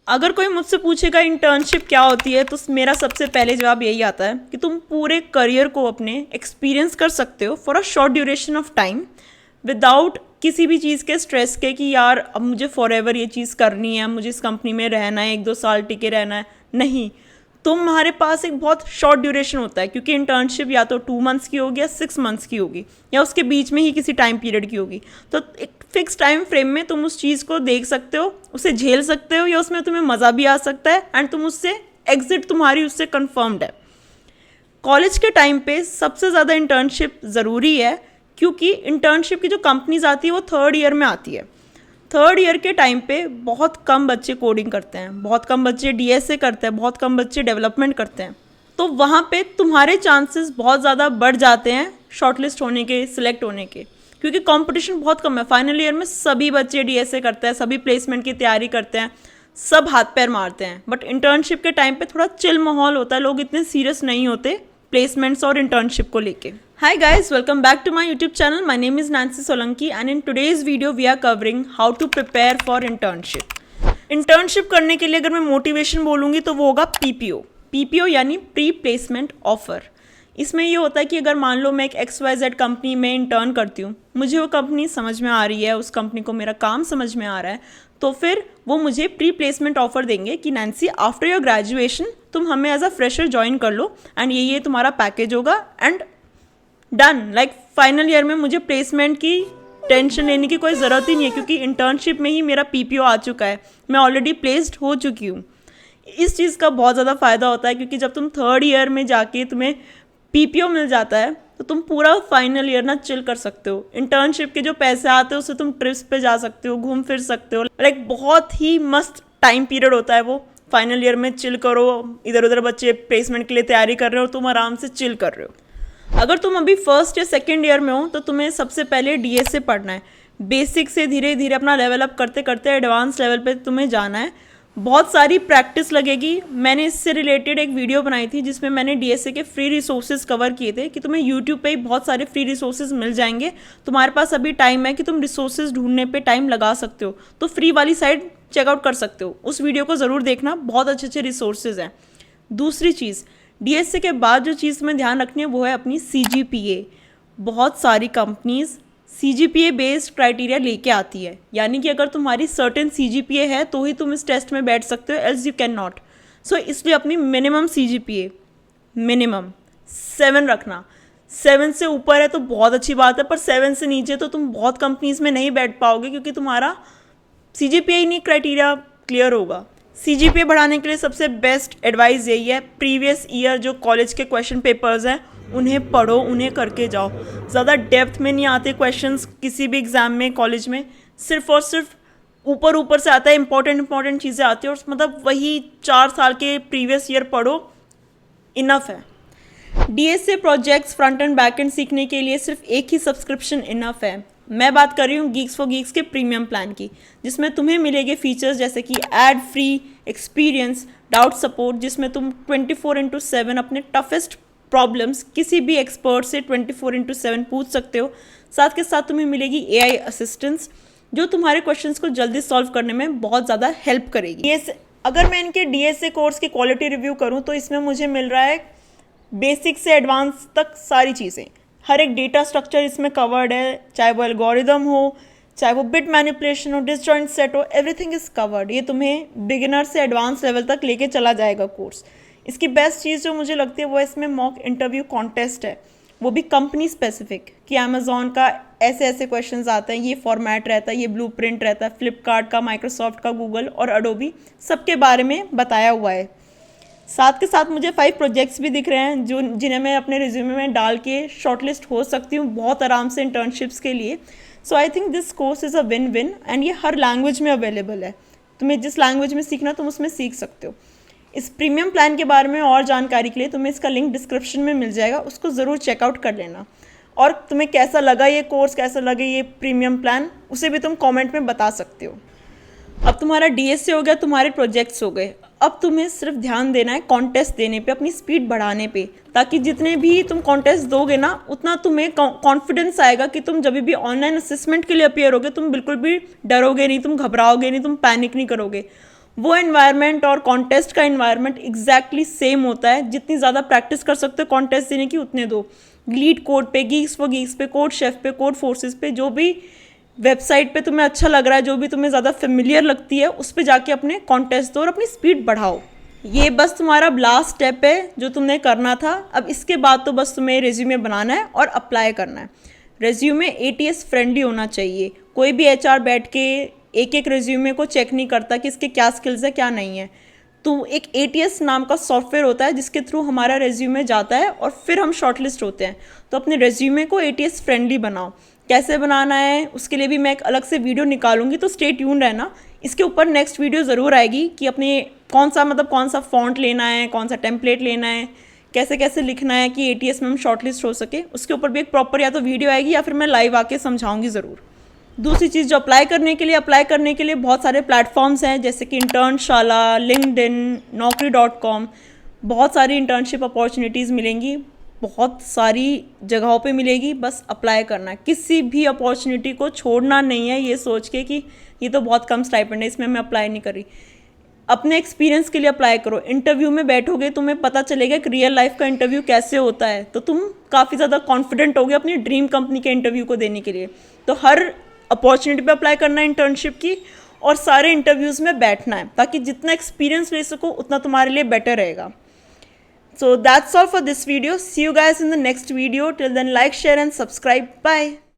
अगर कोई मुझसे पूछेगा इंटर्नशिप क्या होती है, तो मेरा सबसे पहले जवाब यही आता है कि तुम पूरे करियर को अपने एक्सपीरियंस कर सकते हो for a short duration of time without किसी भी चीज़ के स्ट्रेस के कि यार अब मुझे फॉर एवर ये चीज़ करनी है, मुझे इस कंपनी में रहना है, 1-2 साल टिके रहना है। नहीं, तुम्हारे पास एक बहुत शॉर्ट ड्यूरेशन होता है, क्योंकि इंटर्नशिप या तो 2 मंथ्स की होगी या 6 मंथ्स की होगी या उसके बीच में ही किसी टाइम पीरियड की होगी। तो एक फिक्स टाइम फ्रेम में तुम उस चीज़ को देख सकते हो, उसे झेल सकते हो, या उसमें तुम्हें मज़ा भी आ सकता है एंड तुम उससे एग्जिट तुम्हारी उससे कन्फर्म्ड है। कॉलेज के टाइम पे सबसे ज़्यादा इंटर्नशिप ज़रूरी है, क्योंकि इंटर्नशिप की जो कंपनीज आती है वो 3rd ईयर में आती है। 3rd ईयर के टाइम पे बहुत कम बच्चे कोडिंग करते हैं, बहुत कम बच्चे डीएसए करते हैं, बहुत कम बच्चे डेवलपमेंट करते हैं। तो वहाँ पे तुम्हारे चांसेस बहुत ज़्यादा बढ़ जाते हैं शॉर्टलिस्ट होने के, सिलेक्ट होने के, क्योंकि कंपटीशन बहुत कम है। फाइनल ईयर में सभी बच्चे डीएसए करते हैं, सभी प्लेसमेंट की तैयारी करते हैं, सब हाथ पैर मारते हैं। बट इंटर्नशिप के टाइम पे थोड़ा चिल माहौल होता है, लोग इतने सीरियस नहीं होते प्लेसमेंट्स और इंटर्नशिप को लेके। Hi guys, welcome back to my YouTube channel. My name is Nancy Solanki and in today's video we are covering how to prepare for internship. Internship करने के लिए अगर मैं मोटिवेशन बोलूँगी तो वो होगा पीपीओ यानी प्री प्लेसमेंट ऑफर। इसमें ये होता है कि अगर मान लो मैं एक XYZ कंपनी में इंटर्न करती हूँ, मुझे वो कंपनी समझ में आ रही है, उस कंपनी को मेरा काम समझ में आ रहा है, तो फिर वो मुझे प्री प्लेसमेंट ऑफर देंगे कि नैन्सी आफ्टर योर ग्रेजुएशन तुम हमें एज अ फ्रेशर ज्वाइन कर लो एंड ये तुम्हारा पैकेज होगा and done. Like final year में मुझे प्लेसमेंट की टेंशन लेने की कोई ज़रूरत ही नहीं है, क्योंकि इंटर्नशिप में ही मेरा पीपीओ आ चुका है, मैं ऑलरेडी प्लेस्ड हो चुकी हूँ। इस चीज़ का बहुत ज़्यादा फ़ायदा होता है, क्योंकि जब तुम 3rd ईयर में जाके तुम्हें पीपीओ मिल जाता है तो तुम पूरा फाइनल ईयर ना चिल कर सकते हो। इंटर्नशिप के जो पैसे आते हैं उससे तुम ट्रिप्स पे जा सकते हो, घूम फिर सकते हो। लाइक बहुत ही मस्त टाइम पीरियड होता है वो। फाइनल ईयर में चिल करो, इधर उधर बच्चे प्लेसमेंट के लिए तैयारी कर रहे हो, तुम आराम से चिल कर रहे हो। अगर तुम अभी 1st या 2nd ईयर में हो तो तुम्हें सबसे पहले डीएसए पढ़ना है। बेसिक से धीरे धीरे अपना लेवल अप करते करते एडवांस लेवल पे तुम्हें जाना है। बहुत सारी प्रैक्टिस लगेगी। मैंने इससे रिलेटेड एक वीडियो बनाई थी जिसमें मैंने डीएसए के फ्री रिसोर्सेज कवर किए थे कि तुम्हें यूट्यूब पे ही बहुत सारे फ्री रिसोर्सेज मिल जाएंगे। तुम्हारे पास अभी टाइम है कि तुम रिसोर्सेज ढूंढने पे टाइम लगा सकते हो, तो फ्री वाली साइड चेकआउट कर सकते हो। उस वीडियो को ज़रूर देखना, बहुत अच्छे अच्छे रिसोर्सेज हैं। दूसरी चीज़, डीएसए के बाद जो चीज़ तुम्हें ध्यान रखनी है वो है अपनी सीजीपीए। बहुत सारी कंपनीज सीजीपीए बेस्ड क्राइटेरिया लेके आती है, यानी कि अगर तुम्हारी सर्टेन सीजीपीए है तो ही तुम इस टेस्ट में बैठ सकते हो, एल्स यू कैन नॉट। सो इसलिए अपनी मिनिमम सीजीपीए मिनिमम 7 रखना। 7 से ऊपर है तो बहुत अच्छी बात है, पर 7 से नीचे तो तुम बहुत कंपनीज में नहीं बैठ पाओगे, क्योंकि तुम्हारा सीजीपीए ही नहीं क्राइटेरिया क्लियर होगा। सीजीपीए बढ़ाने के लिए सबसे बेस्ट एडवाइस यही है, प्रीवियस ईयर जो कॉलेज के क्वेश्चन पेपर्स हैं उन्हें पढ़ो, उन्हें करके जाओ। ज़्यादा डेप्थ में नहीं आते क्वेश्चंस किसी भी एग्ज़ाम में कॉलेज में, सिर्फ और सिर्फ ऊपर ऊपर से आता है, इंपॉर्टेंट चीज़ें आती है, और मतलब वही 4 साल के प्रीवियस ईयर पढ़ो, इनफ है। DSA projects front end back and सीखने के लिए सिर्फ एक ही सब्सक्रिप्शन इनफ है। मैं बात कर रही हूँ गीक्स फॉर गीक्स के प्रीमियम प्लान की, जिसमें तुम्हें मिलेंगे फीचर्स जैसे कि ad free experience, doubt support, जिसमें तुम 24/7 अपने टफेस्ट प्रॉब्लम्स किसी भी एक्सपर्ट से 24/7 पूछ सकते हो। साथ के साथ तुम्हें मिलेगी एआई असिस्टेंस, जो तुम्हारे क्वेश्चंस को जल्दी सॉल्व करने में बहुत ज़्यादा हेल्प करेगी। अगर मैं इनके डीएसए कोर्स की क्वालिटी रिव्यू करूँ तो इसमें मुझे मिल रहा है बेसिक से एडवांस तक सारी चीज़ें। हर एक डेटा स्ट्रक्चर इसमें कवर्ड है, चाहे वो एल्गोरिदम हो, चाहे वो बिट मैनिपुलेशन हो, डिसजॉइंट सेट हो, एवरीथिंग इज़ कवर्ड। ये तुम्हें बिगिनर से एडवांस लेवल तक लेके चला जाएगा कोर्स। इसकी बेस्ट चीज़ जो मुझे लगती है वो इसमें मॉक इंटरव्यू कॉन्टेस्ट है, वो भी कंपनी स्पेसिफिक, कि अमेजोन का ऐसे ऐसे क्वेश्चंस आते हैं, ये फॉर्मेट रहता है, ये ब्लूप्रिंट रहता है, फ्लिपकार्ट का, माइक्रोसॉफ्ट का, गूगल और अडोबी, सबके बारे में बताया हुआ है। साथ के साथ मुझे 5 प्रोजेक्ट्स भी दिख रहे हैं जो जिन्हें मैं अपने रिज्यूमे में डाल के शॉर्टलिस्ट हो सकती हूँ बहुत आराम से इंटर्नशिप्स के लिए। So I think this course is a win win, and ये हर लैंग्वेज में अवेलेबल है। तुम्हें जिस लैंग्वेज में सीखना तुम उसमें सीख सकते हो। इस प्रीमियम प्लान के बारे में और जानकारी के लिए तुम्हें इसका लिंक डिस्क्रिप्शन में मिल जाएगा, उसको ज़रूर चेकआउट कर लेना। और तुम्हें कैसा लगा ये कोर्स, कैसा लगा ये प्रीमियम प्लान, उसे भी तुम कमेंट में बता सकते हो। अब तुम्हारा डीएसए हो गया, तुम्हारे प्रोजेक्ट्स हो गए, अब तुम्हें सिर्फ ध्यान देना है कॉन्टेस्ट देने पे, अपनी स्पीड बढ़ाने पे, ताकि जितने भी तुम कॉन्टेस्ट दोगे ना उतना तुम्हें कॉन्फिडेंस आएगा कि तुम जब भी ऑनलाइन असेसमेंट के लिए अपियर होगे तुम बिल्कुल भी डरोगे नहीं, तुम घबराओगे नहीं, तुम पैनिक नहीं करोगे। वो एनवायरनमेंट और कॉन्टेस्ट का एनवायरनमेंट एग्जैक्टली सेम होता है। जितनी ज़्यादा प्रैक्टिस कर सकते हो कॉन्टेस्ट देने की उतने दो। लीड कोड पे, गीक्स फॉर गीक्स पे, कोड शेफ पे, कोड फोर्सेस पे, जो भी वेबसाइट पे तुम्हें अच्छा लग रहा है, जो भी तुम्हें ज़्यादा फेमिलियर लगती है, उस पर जाके अपने कॉन्टेस्ट दो और अपनी स्पीड बढ़ाओ। ये बस तुम्हारा लास्ट स्टेप है जो तुमने करना था। अब इसके बाद तो बस तुम्हें रेज्यूमे बनाना है और अप्लाई करना है। रेज्यूमे ATS फ्रेंडली होना चाहिए। कोई भी HR बैठ के एक एक रेज्यूमे को चेक नहीं करता कि इसके क्या स्किल्स है क्या नहीं है। तो एक ATS नाम का सॉफ्टवेयर होता है जिसके थ्रू हमारा रेज्यूमे जाता है और फिर हम शॉर्टलिस्ट होते हैं। तो अपने रेज्यूमे को ATS फ्रेंडली बनाओ। कैसे बनाना है उसके लिए भी मैं एक अलग से वीडियो निकालूंगी, तो स्टे ट्यून्ड रहना। इसके ऊपर नेक्स्ट वीडियो ज़रूर आएगी कि अपने कौन सा फॉन्ट लेना है, कौन सा टेम्पलेट लेना है, कैसे कैसे लिखना है कि ATS में हम शॉर्टलिस्ट हो सके। उसके ऊपर भी एक प्रॉपर या तो वीडियो आएगी या फिर मैं लाइव आके समझाऊंगी ज़रूर। दूसरी चीज़, जो अप्लाई करने के लिए बहुत सारे प्लेटफॉर्म्स हैं, जैसे कि इंटर्नशाला, लिंक्डइन, naukri.com। बहुत सारी इंटर्नशिप अपॉर्चुनिटीज़ मिलेंगी, बहुत सारी जगहों पे मिलेगी। बस अप्लाई करना है। किसी भी अपॉर्चुनिटी को छोड़ना नहीं है ये सोच के कि ये तो बहुत कम स्टाइपेंड है, इसमें मैं अप्लाई नहीं कर रही। अपने एक्सपीरियंस के लिए अप्लाई करो। इंटरव्यू में बैठोगे तुम्हें पता चलेगा कि रियल लाइफ का इंटरव्यू कैसे होता है, तो तुम काफ़ी ज़्यादा कॉन्फिडेंट होगे अपनी ड्रीम कंपनी के इंटरव्यू को देने के लिए। तो हर अपॉर्चुनिटी पे अप्लाई करना है इंटर्नशिप की, और सारे इंटरव्यूज़ में बैठना है, ताकि जितना एक्सपीरियंस ले सको उतना तुम्हारे लिए बेटर रहेगा। So that's all for this video. See you guys in the next video. Till then, like, share and subscribe. Bye.